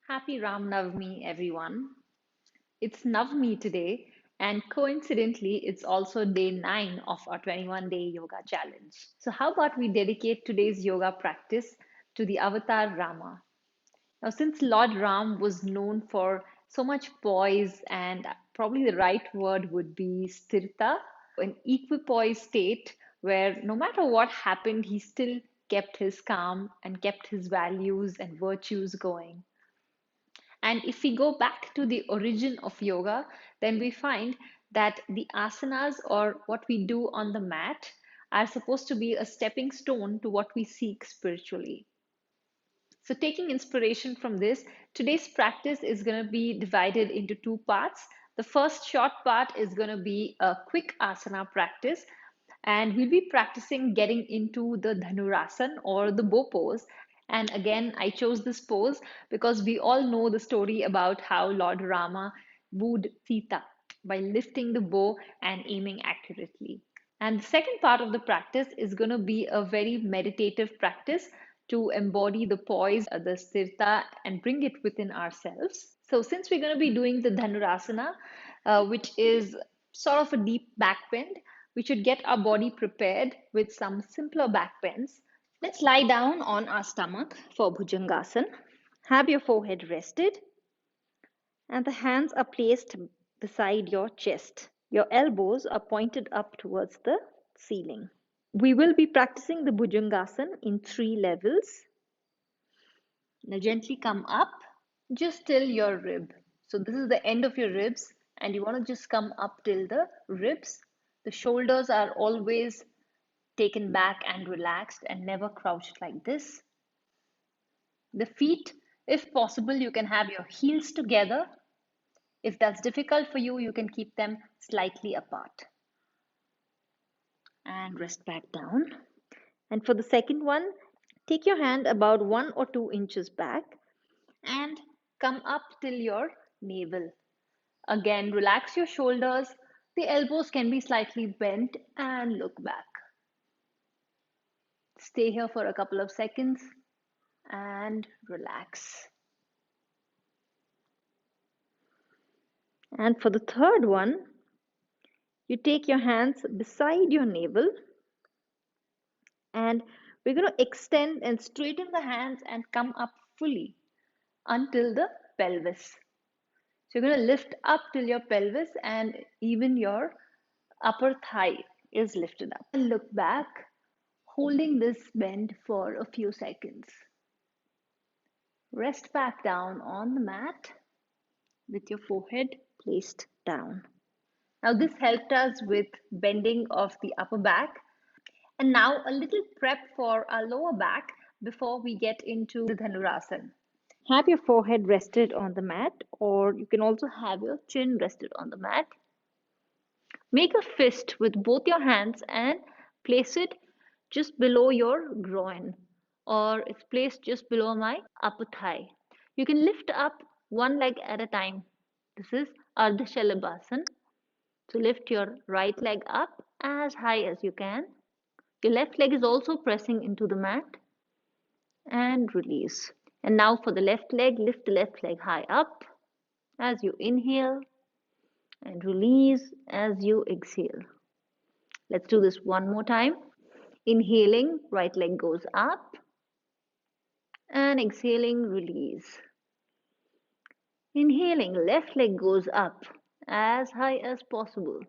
Happy Ram Navami, everyone. It's Navami today, and coincidentally, it's also day 9 of our 21-day yoga challenge. So, how about we dedicate today's yoga practice to the avatar Rama? Now, since Lord Ram was known for so much poise, and probably the right word would be sthirta, an equipoised state where no matter what happened, he still kept his calm and kept his values and virtues going. And if we go back to the origin of yoga, then we find that the asanas or what we do on the mat are supposed to be a stepping stone to what we seek spiritually. So, taking inspiration from this, today's practice is going to be divided into two parts. The first short part is going to be a quick asana practice, and we'll be practicing getting into the Dhanurasana or the bow pose. And again, I chose this pose because we all know the story about how Lord Rama wooed Sita by lifting the bow and aiming accurately. And the second part of the practice is going to be a very meditative practice to embody the poise, the sthirta, and bring it within ourselves. So, since we're going to be doing the Dhanurasana, which is sort of a deep back bend, we should get our body prepared with some simpler back bends. Let's lie down on our stomach for Bhujangasana. Have your forehead rested and the hands are placed beside your chest. Your elbows are pointed up towards the ceiling. We will be practicing the Bhujangasana in 3 levels. Now gently come up just till your rib. So this is the end of your ribs and you want to just come up till the ribs. The shoulders are always taken back and relaxed and never crouched like this. The feet, if possible, you can have your heels together. If that's difficult for you, you can keep them slightly apart. And rest back down. And for the second one, take your hand about 1 or 2 inches back and come up till your navel. Again, relax your shoulders. The elbows can be slightly bent and look back. Stay here for a couple of seconds and relax. And for the third one, you take your hands beside your navel and we're going to extend and straighten the hands and come up fully until the pelvis. So you're going to lift up till your pelvis and even your upper thigh is lifted up. And look back, holding this bend for a few seconds. Rest back down on the mat with your forehead placed down. Now this helped us with bending of the upper back. And now a little prep for our lower back before we get into the Dhanurasana. Have your forehead rested on the mat, or you can also have your chin rested on the mat. Make a fist with both your hands and place it just below your groin, or it's placed just below my upper thigh. You can lift up one leg at a time. This is Ardha Shalabhasana. So lift your right leg up as high as you can. Your left leg is also pressing into the mat and release. And now for the left leg, lift the left leg high up as you inhale and release as you exhale. Let's do this one more time. Inhaling, right leg goes up and exhaling, release. Inhaling, left leg goes up as high as possible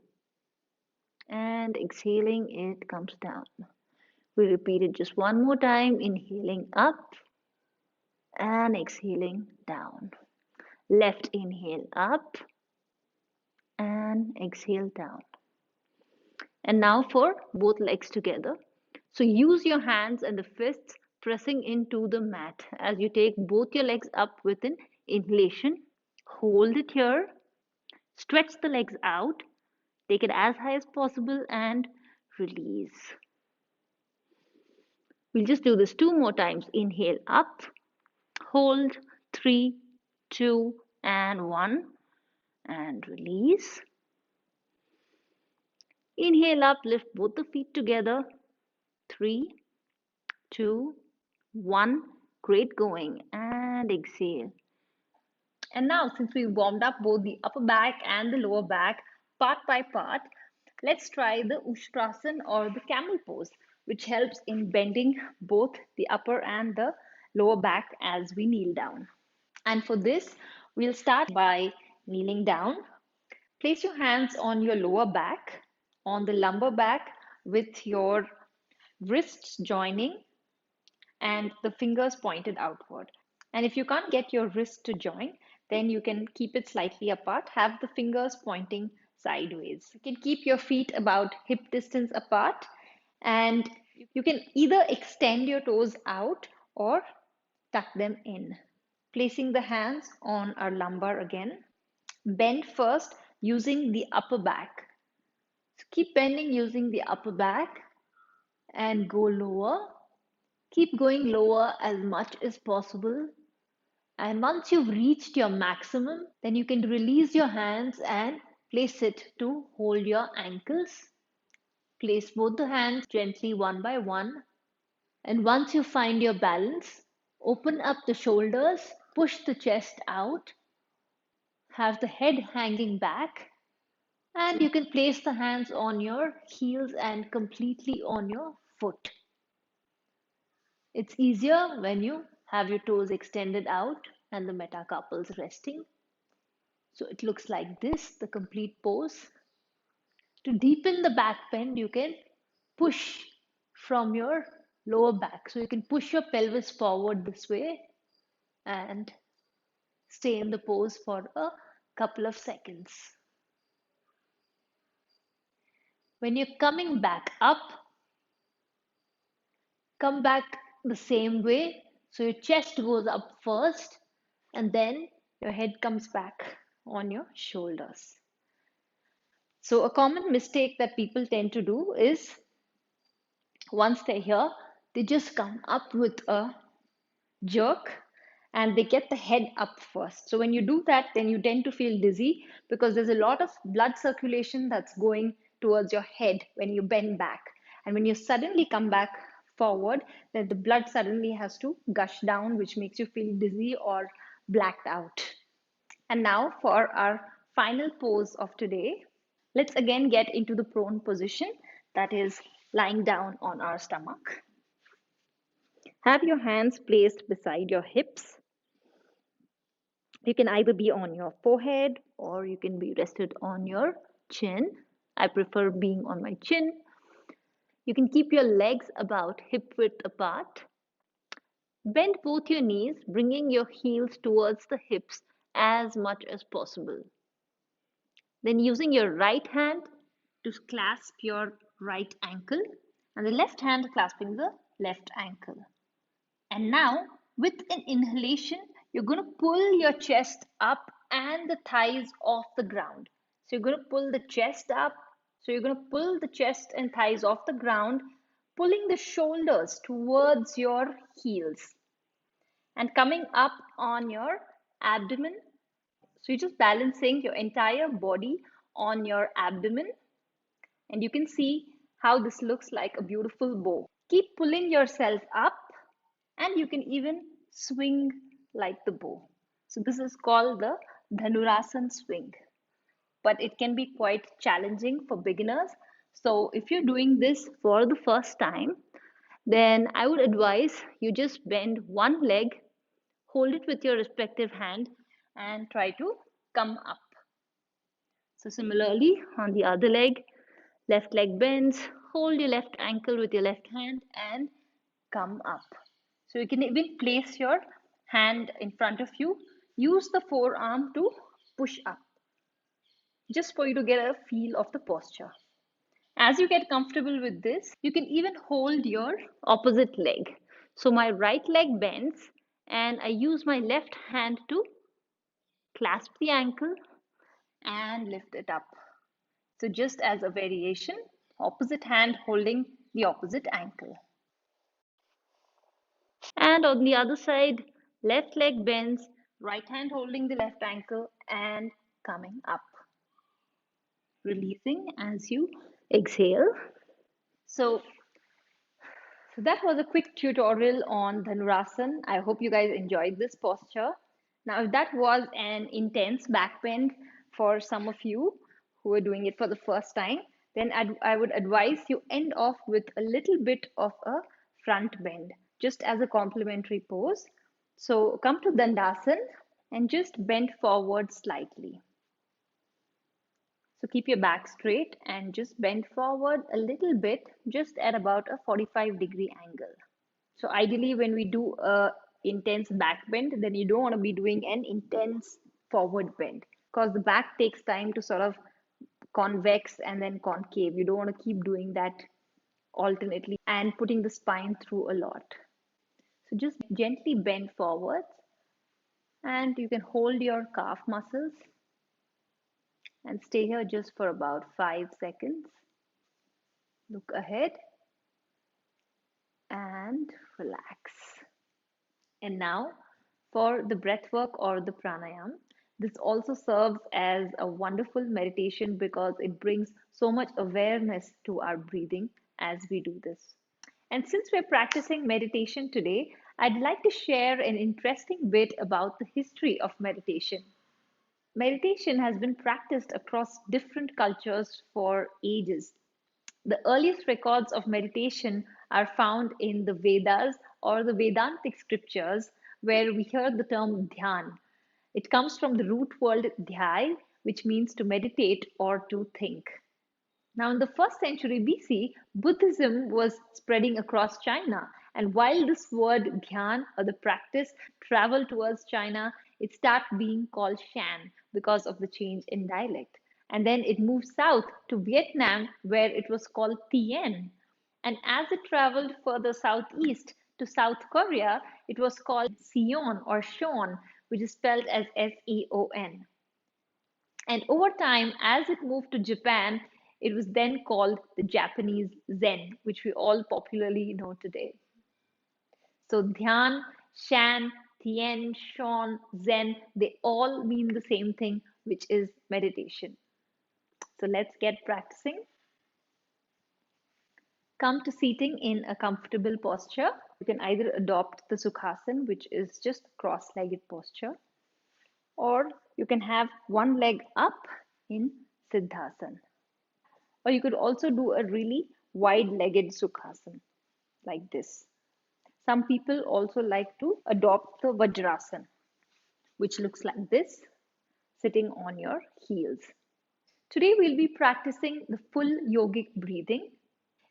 and exhaling, it comes down. We repeat it just one more time. Inhaling up and exhaling down. Left inhale up and exhale down. And now for both legs together. So use your hands and the fists pressing into the mat as you take both your legs up with an inhalation. Hold it here. Stretch the legs out. Take it as high as possible and release. We'll just do this 2 more times. Inhale up. Hold. 3, 2, and 1. And release. Inhale up, lift both the feet together. 3, 2, 1. Great going. And exhale. And now, since we warmed up both the upper back and the lower back part by part, let's try the Ushtrasana or the camel pose, which helps in bending both the upper and the lower back as we kneel down. And for this, we'll start by kneeling down. Place your hands on your lower back, on the lumbar back, with your wrists joining and the fingers pointed outward. And if you can't get your wrist to join, then you can keep it slightly apart. Have the fingers pointing sideways. You can keep your feet about hip distance apart, and you can either extend your toes out or tuck them in. Placing the hands on our lumbar again. Bend first using the upper back. So keep bending using the upper back and go lower. Keep going lower as much as possible. And once you've reached your maximum, then you can release your hands and place it to hold your ankles. Place both the hands gently one by one. And once you find your balance, open up the shoulders, push the chest out, have the head hanging back, and you can place the hands on your heels and completely on your foot. It's easier when you have your toes extended out and the metacarpals resting. So it looks like this, the complete pose. To deepen the back bend, you can push from your lower back. So you can push your pelvis forward this way and stay in the pose for a couple of seconds. When you're coming back up, come back the same way. So your chest goes up first and then your head comes back on your shoulders. So a common mistake that people tend to do is once they're here, they just come up with a jerk and they get the head up first. So when you do that, then you tend to feel dizzy because there's a lot of blood circulation that's going towards your head when you bend back. And when you suddenly come back forward, then the blood suddenly has to gush down, which makes you feel dizzy or blacked out. And now for our final pose of today, let's again get into the prone position, that is lying down on our stomach. Have your hands placed beside your hips. You can either be on your forehead or you can be rested on your chin. I prefer being on my chin. You can keep your legs about hip width apart. Bend both your knees, bringing your heels towards the hips as much as possible. Then using your right hand to clasp your right ankle and the left hand clasping the left ankle. And now, with an inhalation, you're going to pull your chest up and the thighs off the ground. So you're going to pull the chest up. So you're going to pull the chest and thighs off the ground, pulling the shoulders towards your heels and coming up on your abdomen. So you're just balancing your entire body on your abdomen. And you can see how this looks like a beautiful bow. Keep pulling yourself up and you can even swing like the bow. So this is called the Dhanurasana swing, but it can be quite challenging for beginners. So if you're doing this for the first time, then I would advise you just bend one leg, hold it with your respective hand and try to come up. So similarly on the other leg, left leg bends, hold your left ankle with your left hand and come up. So you can even place your hand in front of you. Use the forearm to push up, just for you to get a feel of the posture. As you get comfortable with this, you can even hold your opposite leg. So my right leg bends and I use my left hand to clasp the ankle and lift it up. So just as a variation, opposite hand holding the opposite ankle. And on the other side, left leg bends, right hand holding the left ankle and coming up. Releasing as you exhale. So that was a quick tutorial on Dhanurasana. I hope you guys enjoyed this posture. Now, if that was an intense back bend for some of you who are doing it for the first time, then I would advise you end off with a little bit of a front bend, just as a complementary pose. So come to Dandasana and just bend forward slightly. So keep your back straight and just bend forward a little bit, just at about a 45-degree angle. So ideally, when we do a intense back bend, then you don't want to be doing an intense forward bend because the back takes time to sort of convex and then concave. You don't want to keep doing that alternately and putting the spine through a lot. So just gently bend forwards and you can hold your calf muscles and stay here just for about 5 seconds. Look ahead and relax. And now for the breath work or the pranayam, this also serves as a wonderful meditation because it brings so much awareness to our breathing as we do this. And since we're practicing meditation today, I'd like to share an interesting bit about the history of meditation. Meditation has been practiced across different cultures for ages. The earliest records of meditation are found in the Vedas or the Vedantic scriptures, where we hear the term dhyan. It comes from the root word dhyay, which means to meditate or to think. Now, in the first century BC, Buddhism was spreading across China. And while this word dhyan or the practice traveled towards China, it started being called Shan because of the change in dialect. And then it moved south to Vietnam, where it was called Tien. And as it traveled further southeast to South Korea, it was called Sion or Shon, which is spelled as Seon. And over time, as it moved to Japan, it was then called the Japanese Zen, which we all popularly know today. So Dhyan, Shan, Tien, Shon, Zen, they all mean the same thing, which is meditation. So let's get practicing. Come to seating in a comfortable posture. You can either adopt the Sukhasana, which is just cross-legged posture, or you can have one leg up in Siddhasana. Or you could also do a really wide-legged Sukhasana like this. Some people also like to adopt the Vajrasana, which looks like this, sitting on your heels. Today we'll be practicing the full yogic breathing.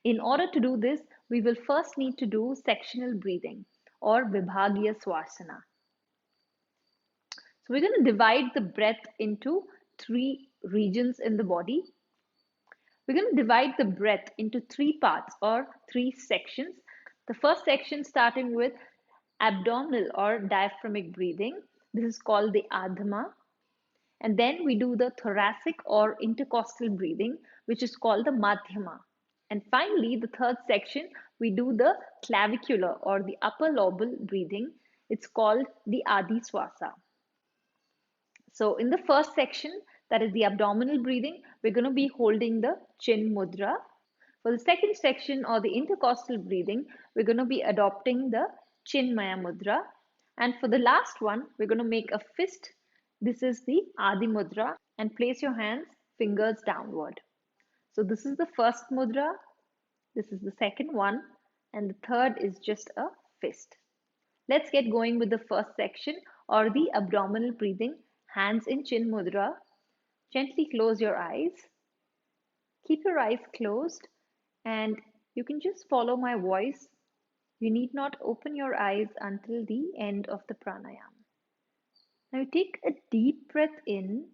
In order to do this, we will first need to do sectional breathing or Vibhagya Swasana. So we're going to divide the breath into three regions in the body. We're going to divide the breath into three parts or three sections. The first section starting with abdominal or diaphragmatic breathing. This is called the Adhama. And then we do the thoracic or intercostal breathing, which is called the Madhyama. And finally, the third section, we do the clavicular or the upper lobal breathing. It's called the Adi Swasa. So in the first section, that is the abdominal breathing, we're going to be holding the chin mudra. For the second section or the intercostal breathing, we're going to be adopting the Chinmaya Mudra. And for the last one, we're going to make a fist. This is the Adi Mudra and place your hands, fingers downward. So this is the first mudra, this is the second one, and the third is just a fist. Let's get going with the first section or the abdominal breathing. Hands in Chin Mudra. Gently close your eyes. Keep your eyes closed and you can just follow my voice. You need not open your eyes until the end of the pranayama. Now you take a deep breath in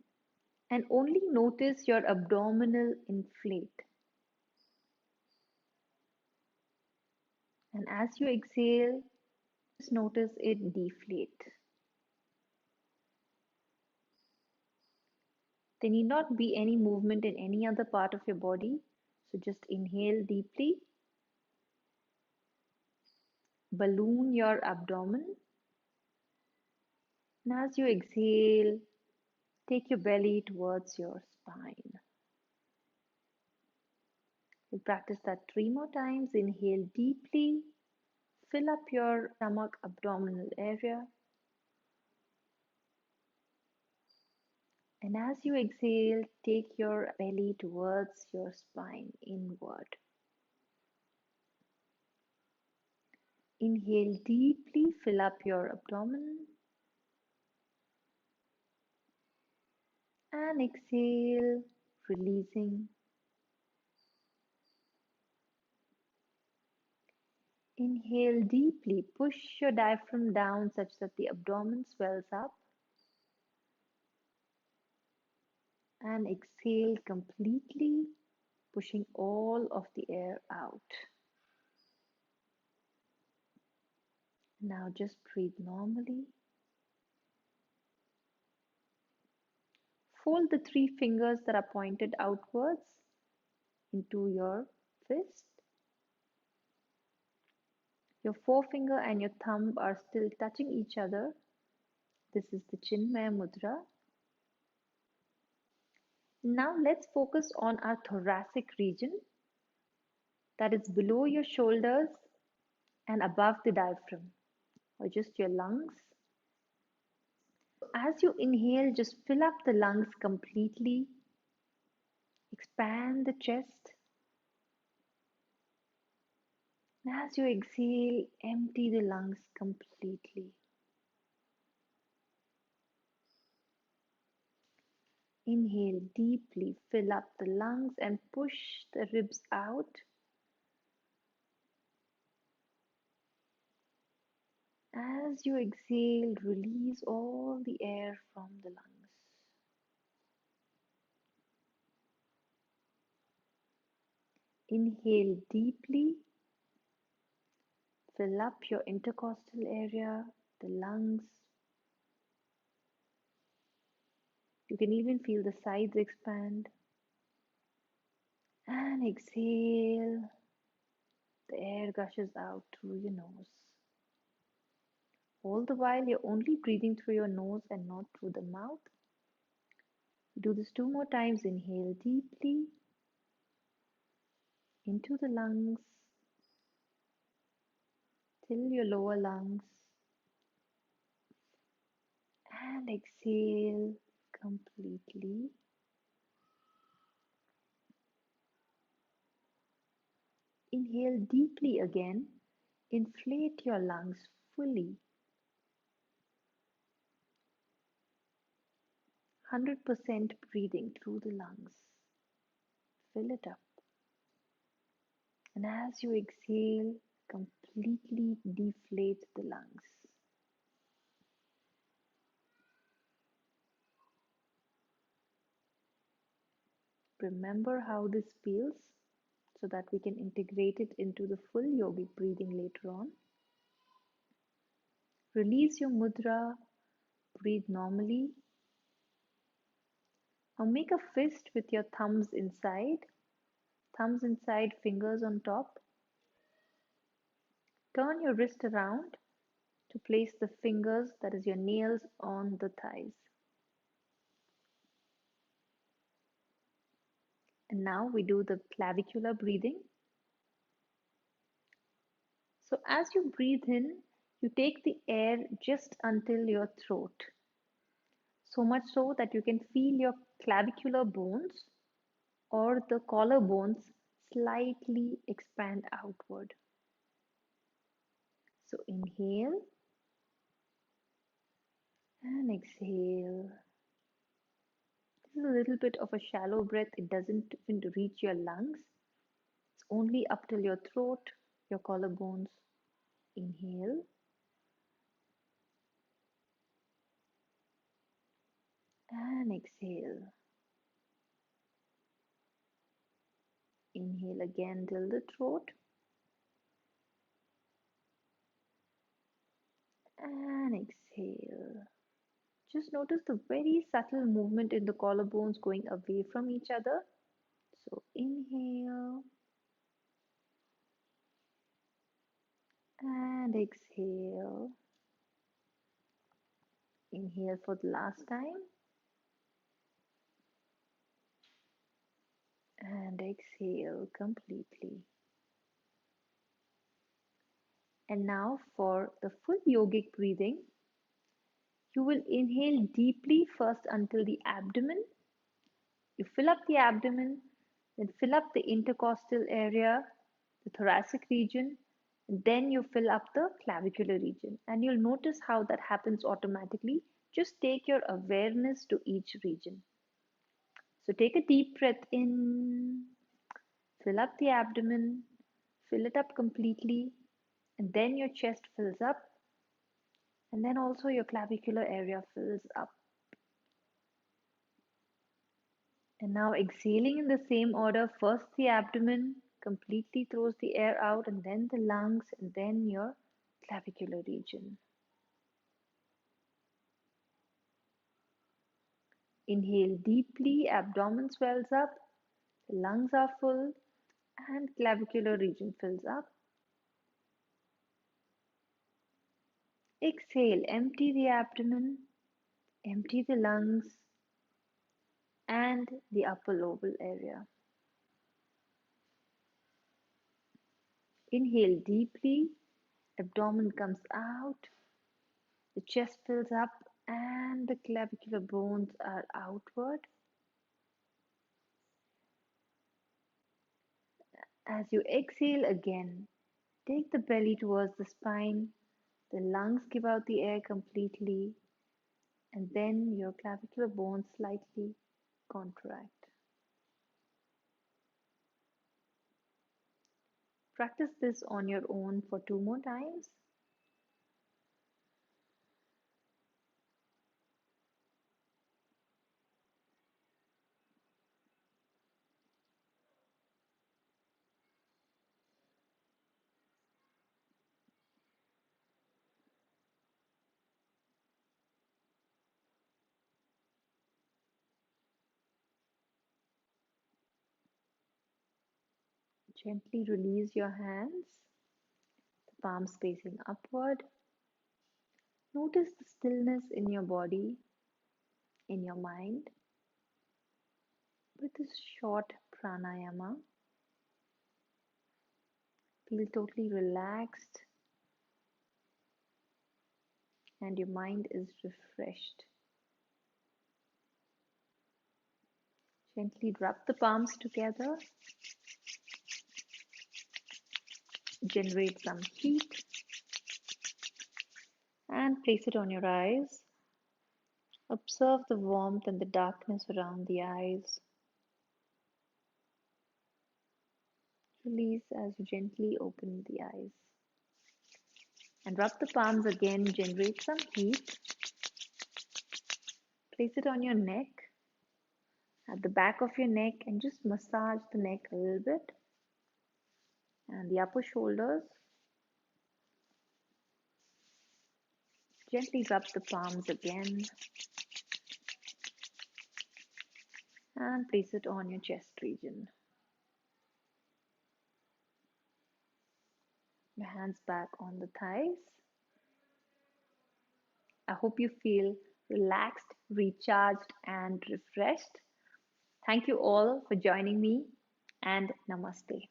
and only notice your abdominal inflate. And as you exhale, just notice it deflate. There need not be any movement in any other part of your body. So just inhale deeply. Balloon your abdomen. And as you exhale, take your belly towards your spine. We'll practice that 3 more times. Inhale deeply. Fill up your stomach abdominal area. And as you exhale, take your belly towards your spine inward. Inhale deeply, fill up your abdomen. And exhale, releasing. Inhale deeply, push your diaphragm down such that the abdomen swells up. And exhale completely, pushing all of the air out. Now just breathe normally. Fold the three fingers that are pointed outwards into your fist. Your forefinger and your thumb are still touching each other. This is the Chinmaya Mudra. Now let's focus on our thoracic region, that is below your shoulders and above the diaphragm, or just your lungs. As you inhale, just fill up the lungs completely. Expand the chest. And as you exhale, empty the lungs completely. Inhale deeply, fill up the lungs and push the ribs out. As you exhale, release all the air from the lungs. Inhale deeply, fill up your intercostal area, the lungs. You can even feel the sides expand. And exhale, the air gushes out through your nose. All the while, you're only breathing through your nose and not through the mouth. Do this 2 more times. Inhale deeply into the lungs, till your lower lungs, and exhale completely. Inhale deeply again, inflate your lungs fully, 100% breathing through the lungs. Fill it up. And as you exhale, completely deflate the lungs. Remember how this feels so that we can integrate it into the full yogic breathing later on. Release your mudra, breathe normally. Now make a fist with your thumbs inside, fingers on top. Turn your wrist around to place the fingers, that is your nails, on the thighs. And now we do the clavicular breathing. So as you breathe in, you take the air just until your throat. So much so that you can feel your clavicular bones or the collar bones slightly expand outward. So inhale and exhale. This is a little bit of a shallow breath. It doesn't even reach your lungs. It's only up till your throat, your collarbones. Inhale and exhale. Inhale again till the throat and exhale. Just notice the very subtle movement in the collarbones going away from each other. So inhale and exhale. Inhale for the last time and exhale completely. And now for the full yogic breathing, You will inhale deeply first until the abdomen. You fill up the abdomen, then fill up the intercostal area, the thoracic region, and then you fill up the clavicular region. And you'll notice how that happens automatically. Just take your awareness to each region. So take a deep breath in, fill up the abdomen, fill it up completely, and then your chest fills up, and then also your clavicular area fills up. And now exhaling in the same order, first the abdomen completely throws the air out, and then the lungs, and then your clavicular region. Inhale deeply, abdomen swells up, the lungs are full, and clavicular region fills up. Exhale, empty the abdomen, empty the lungs, and the upper lobar area. Inhale deeply, abdomen comes out, the chest fills up, and the clavicular bones are outward. As you exhale again, take the belly towards the spine, the lungs give out the air completely, and then your clavicular bones slightly contract. Practice this on your own for 2 more times. Gently release your hands, the palms facing upward. Notice the stillness in your body, in your mind. With this short pranayama, feel totally relaxed and your mind is refreshed. Gently rub the palms together, generate some heat, and place it on your eyes. Observe the warmth and the darkness around the eyes. Release as you gently open the eyes. And rub the palms again, generate some heat. Place it on your neck, at the back of your neck, and just massage the neck a little bit. And the upper shoulders. Gently rub the palms again. And place it on your chest region. Your hands back on the thighs. I hope you feel relaxed, recharged, and refreshed. Thank you all for joining me, and namaste.